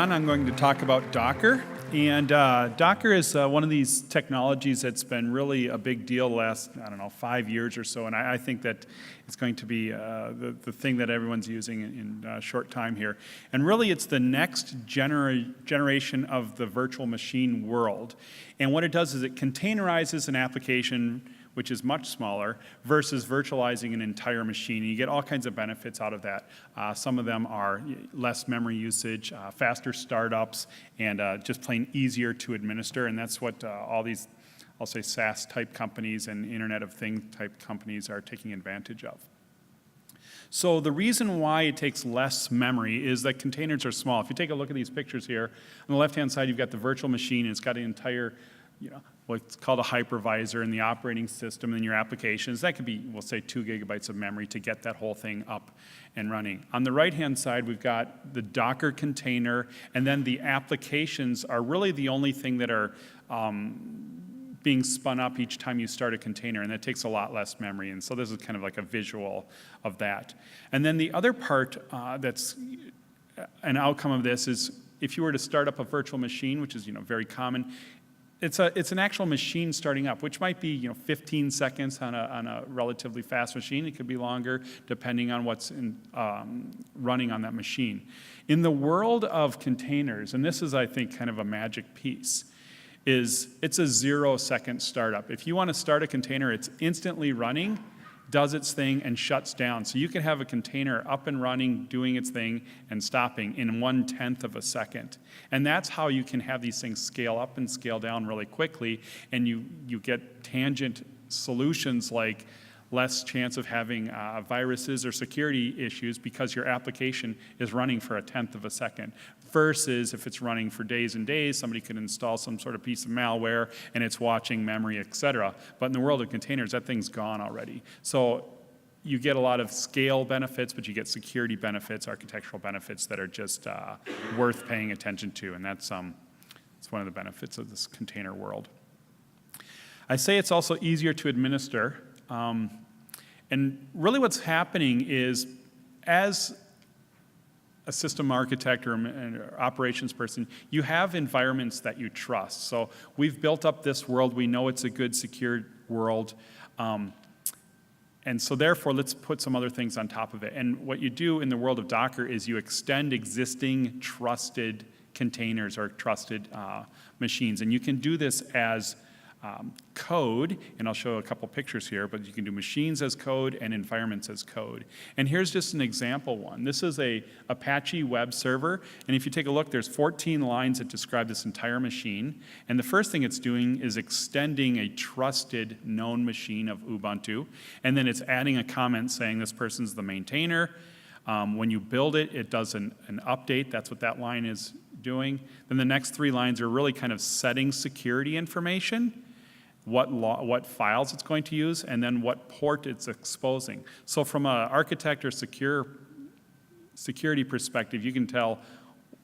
John. I'm going to talk about Docker. And Docker is one of these technologies that's been really a big deal the last, 5 years or so. And I think that it's going to be the thing that everyone's using in a short time here. And really, it's the next generation of the virtual machine world. And what it does is it containerizes an application which is much smaller, versus virtualizing an entire machine. And you get all kinds of benefits out of that. Some of them are less memory usage, faster startups, and just plain easier to administer. And that's what all these, I'll say, SaaS-type companies and Internet of Things-type companies are taking advantage of. So the reason why it takes less memory is that containers are small. If you take a look at these pictures here, on the left-hand side, you've got the virtual machine, and it's got an entire, what's called a hypervisor in the operating system and your applications. That could be, we'll say, 2 gigabytes of memory to get that whole thing up and running. On the right-hand side, we've got the Docker container, and then the applications are really the only thing that are being spun up each time you start a container, and that takes a lot less memory. And so this is kind of like a visual of that. And then the other part that's an outcome of this is if you were to start up a virtual machine, which is very common, it's an actual machine starting up, which might be 15 seconds on a relatively fast machine. It could be longer depending on what's running on that machine. In the world of containers, and this is, I think, kind of a magic piece, is it's a 0-second startup. If you want to start a container, it's instantly running, does its thing, and shuts down. So you can have a container up and running, doing its thing, and stopping in 1/10 of a second. And that's how you can have these things scale up and scale down really quickly, and you get tangent solutions like less chance of having viruses or security issues because your application is running for 1/10 of a second. Versus if it's running for days and days, somebody could install some sort of piece of malware and it's watching memory, et cetera. But in the world of containers, that thing's gone already. So you get a lot of scale benefits, but you get security benefits, architectural benefits that are just worth paying attention to. And that's one of the benefits of this container world. I say it's also easier to administer. And really what's happening is, as a system architect or an operations person, you have environments that you trust. So we've built up this world. We know it's a good, secure world. And so therefore, let's put some other things on top of it. And what you do in the world of Docker is you extend existing trusted containers or trusted machines. And you can do this as code, and I'll show a couple pictures here, but you can do machines as code and environments as code. And here's just an example one. This is a Apache web server, and if you take a look, there's 14 lines that describe this entire machine. And the first thing it's doing is extending a trusted known machine of Ubuntu, and then it's adding a comment saying this person's the maintainer. When you build it, it does an update. That's what that line is doing. Then the next 3 lines are really kind of setting security information, what files it's going to use, and then what port it's exposing. So from an architect or security perspective, you can tell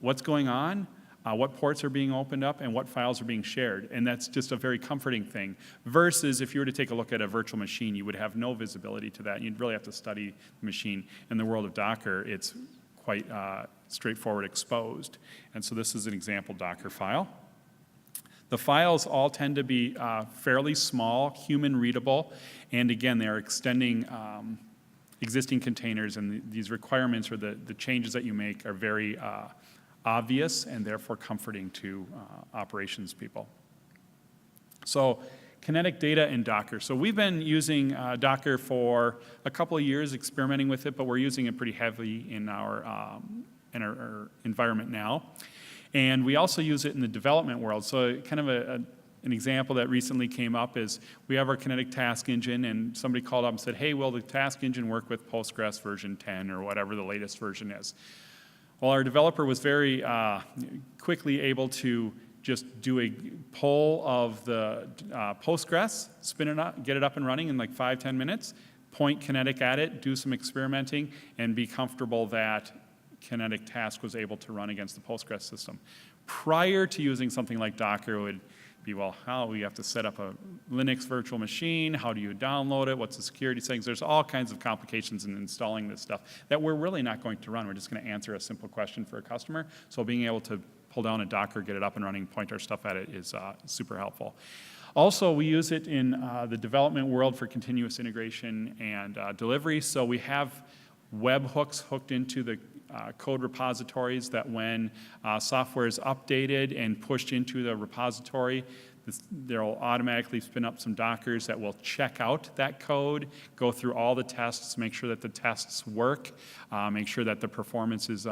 what's going on, what ports are being opened up, and what files are being shared. And that's just a very comforting thing. Versus if you were to take a look at a virtual machine, you would have no visibility to that. You'd really have to study the machine. In the world of Docker, it's quite straightforward exposed. And so this is an example Docker file. The files all tend to be fairly small, human readable, and again, they're extending existing containers, and these requirements or the changes that you make are very obvious and therefore comforting to operations people. So kinetic data in Docker. So we've been using Docker for a couple of years, experimenting with it, but we're using it pretty heavily in our environment now. And we also use it in the development world. So kind of an example that recently came up is we have our Kinetic Task Engine, and somebody called up and said, hey, will the Task Engine work with Postgres version 10 or whatever the latest version is? Well, our developer was very quickly able to just do a poll of the Postgres, spin it up, get it up and running in like 5-10 minutes, point Kinetic at it, do some experimenting, and be comfortable that Kinetic Task was able to run against the Postgres system. Prior to using something like Docker, it would be, well, how you have to set up a Linux virtual machine, how do you download it, what's the security settings? There's all kinds of complications in installing this stuff that we're really not going to run. We're just going to answer a simple question for a customer. So being able to pull down a Docker, get it up and running, point our stuff at it is super helpful. Also, we use it in the development world for continuous integration and delivery. So we have webhooks hooked into the code repositories that when software is updated and pushed into the repository, they'll automatically spin up some Dockers that will check out that code, go through all the tests, make sure that the tests work, make sure that the performance is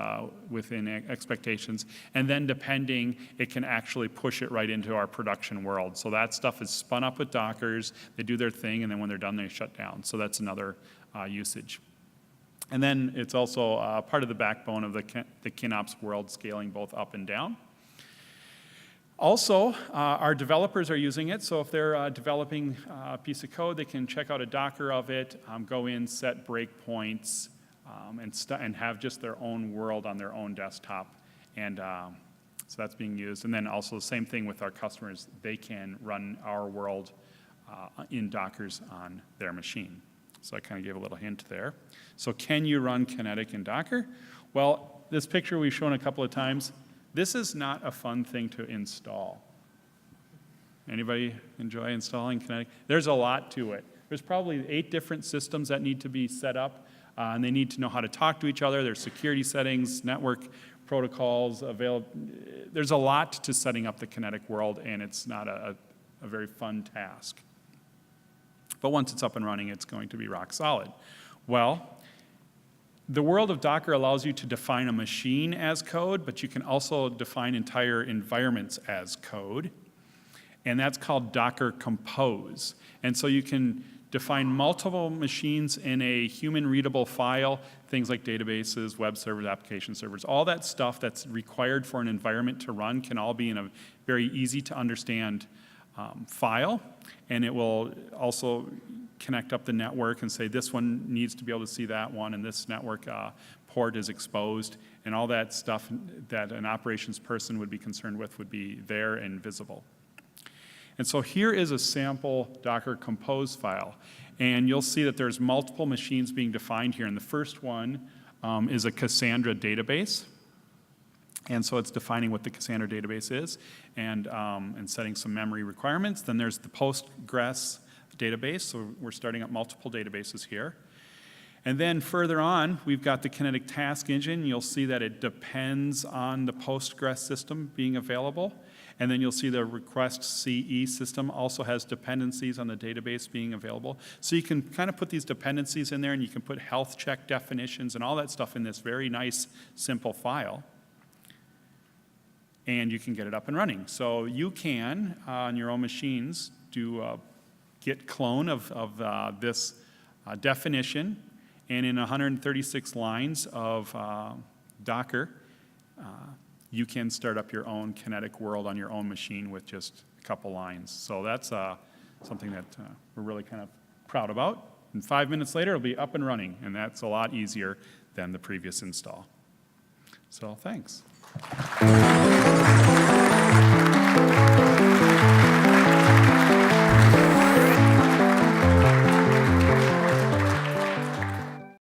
within expectations, and then depending, it can actually push it right into our production world. So that stuff is spun up with Dockers, they do their thing, and then when they're done, they shut down. So that's another usage. And then it's also part of the backbone of the KinOps world, scaling both up and down. Also, our developers are using it, so if they're developing a piece of code, they can check out a Docker of it, go in, set breakpoints, and have just their own world on their own desktop. And so that's being used. And then also the same thing with our customers. They can run our world in Dockers on their machine. So I kind of gave a little hint there. So can you run Kinetic in Docker? Well, this picture we've shown a couple of times. This is not a fun thing to install. Anybody enjoy installing Kinetic? There's a lot to it. There's probably 8 different systems that need to be set up, and they need to know how to talk to each other. There's security settings, network protocols, there's a lot to setting up the Kinetic world, and it's not a very fun task. But once it's up and running, it's going to be rock solid. Well, the world of Docker allows you to define a machine as code, but you can also define entire environments as code. And that's called Docker Compose. And so you can define multiple machines in a human-readable file, things like databases, web servers, application servers, all that stuff that's required for an environment to run can all be in a very easy-to-understand file. And it will also connect up the network and say this one needs to be able to see that one, and this network port is exposed, and all that stuff that an operations person would be concerned with would be there and visible. And so here is a sample Docker Compose file, and you'll see that there's multiple machines being defined here, and the first one is a Cassandra database. And so it's defining what the Cassandra database is and setting some memory requirements. Then there's the Postgres database, so we're starting up multiple databases here. And then further on, we've got the Kinetic Task Engine. You'll see that it depends on the Postgres system being available. And then you'll see the request CE system also has dependencies on the database being available. So you can kind of put these dependencies in there, and you can put health check definitions and all that stuff in this very nice, simple file. And you can get it up and running. So you can, on your own machines, do a git clone of this definition, and in 136 lines of Docker, you can start up your own Kinetic world on your own machine with just a couple lines. So that's something that we're really kind of proud about. And 5 minutes later, it'll be up and running, and that's a lot easier than the previous install. So thanks.